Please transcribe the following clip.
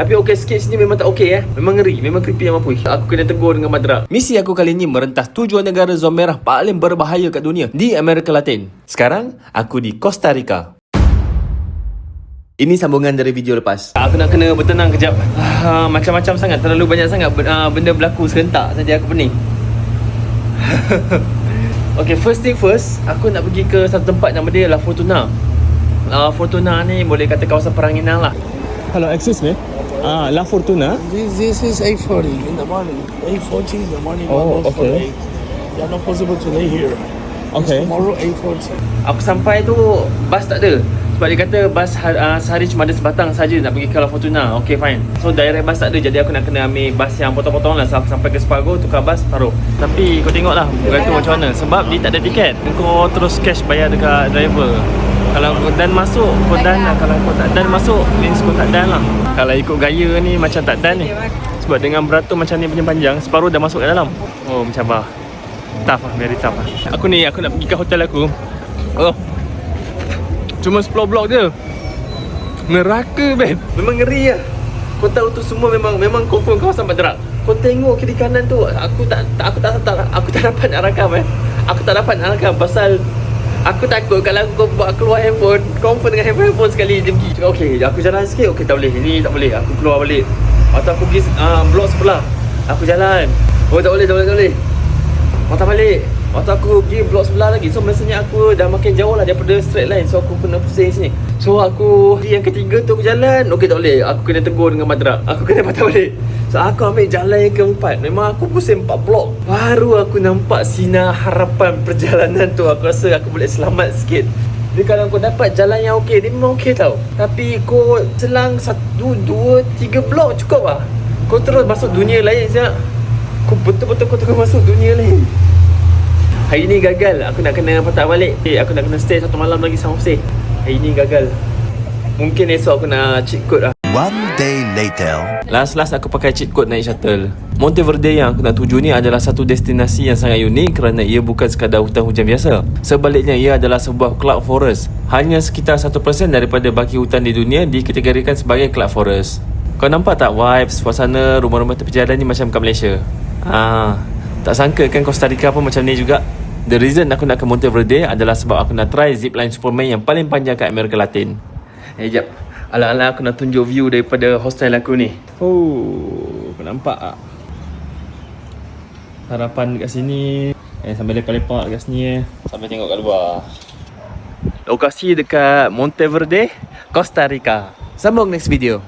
Tapi okey sikit sini memang tak okey Memang ngeri, memang creepy yang mampus. Aku kena tegur dengan Madrak. Misi aku kali ni merentas 7 negara zon merah paling berbahaya kat dunia di Amerika Latin. Sekarang aku di Costa Rica. Ini sambungan dari video lepas. Aku nak kena bertenang kejap. Macam-macam sangat, terlalu banyak sangat benda berlaku serentak saja aku pening. Okay, first thing first, aku nak pergi ke satu tempat nama dia La Fortuna. Fortuna ni boleh kata kawasan peranginan lah. Hello, excuse me. La Fortuna. This is 8:40 in the morning. 8:40 in the morning. Oh, almost okay. 4 8. You're not possible to lay here. Okay. It's tomorrow 8:40. Aku sampai tu bas tak ada. Sebab dia kata bas sehari cuma ada sebatang saja nak pergi ke La Fortuna. Okay, fine. So direct bas tak ada, jadi aku nak kena ambil bas yang potong-potong lah. So aku sampai ke Spargo, tukar bas, taruh. Tapi kau tengok lah bergantung macam mana. Sebab dia tak ada tiket, kau terus cash bayar dekat driver. Kalau kau dan masuk, kau dan lah. Kalau kau tak dan masuk, means kau tak dan lah. Kalau ikut gaya ni macam tak dan ni. Sebab dengan beratur macam ni panjang, separuh dah masuk ke dalam. Oh, mencabar. Tough lah, very tough lah. Aku nak pergi ke hotel aku. Cuma 10 blok je. Neraka, Ben. Memang ngeri lah. Kau tahu tu semua memang confirm kawasan Madrak. Kau tengok kiri kanan tu, aku tak dapat nak rakam Aku tak dapat nak rakam pasal aku takut kalau aku buat keluar handphone, confirm dengan handphone sekali dia pergi. Okay, aku jalan sikit. Okay, tak boleh. Ini tak boleh. Aku keluar balik. Atau aku pergi blok sebelah. Aku jalan. Oh, tak boleh. Patah balik. Waktu aku pergi blok sebelah lagi. So maksudnya aku dah makin jauh lah daripada straight line. So aku kena pusing sini. So aku yang ketiga tu aku jalan. Okay, tak boleh. Aku kena tegur dengan Madrak. Aku kena patah balik. So aku ambil jalan yang keempat. Memang aku pusing 4 blok. Baru aku nampak sinar harapan perjalanan tu. Aku rasa aku boleh selamat sikit. Jadi kalau kau dapat jalan yang okey, dia memang okey tau. Tapi kau selang 1, 2, 3 blok cukup lah. Kau terus masuk dunia lain siap. Kau betul-betul kau terus masuk dunia lain. Hari ni gagal. Aku nak kena patah balik. Aku nak kena stay 1 malam lagi San Jose. Hari ni gagal. Mungkin esok aku nak cheat code lah. One day later. Last aku pakai cheat code naik shuttle. Monteverde yang aku nak tuju ni adalah satu destinasi yang sangat unik kerana ia bukan sekadar hutan hujan biasa. Sebaliknya, ia adalah sebuah cloud forest. Hanya sekitar 1% daripada baki hutan di dunia dikategorikan sebagai cloud forest. Kau nampak tak vibes, suasana rumah-rumah tepi jalan ni macam kat Malaysia? Tak sangka kan Costa Rica pun macam ni juga. The reason aku nak ke Monteverde adalah sebab aku nak try zipline Superman yang paling panjang kat Amerika Latin. Sekejap. Ala-ala aku nak tunjuk view daripada hostel aku ni. Kau nampak tak? Harapan dekat sini. Sambil lepak-lepak dekat sini sambil tengok kat luar. Lokasi dekat Monteverde, Costa Rica. Sambung next video.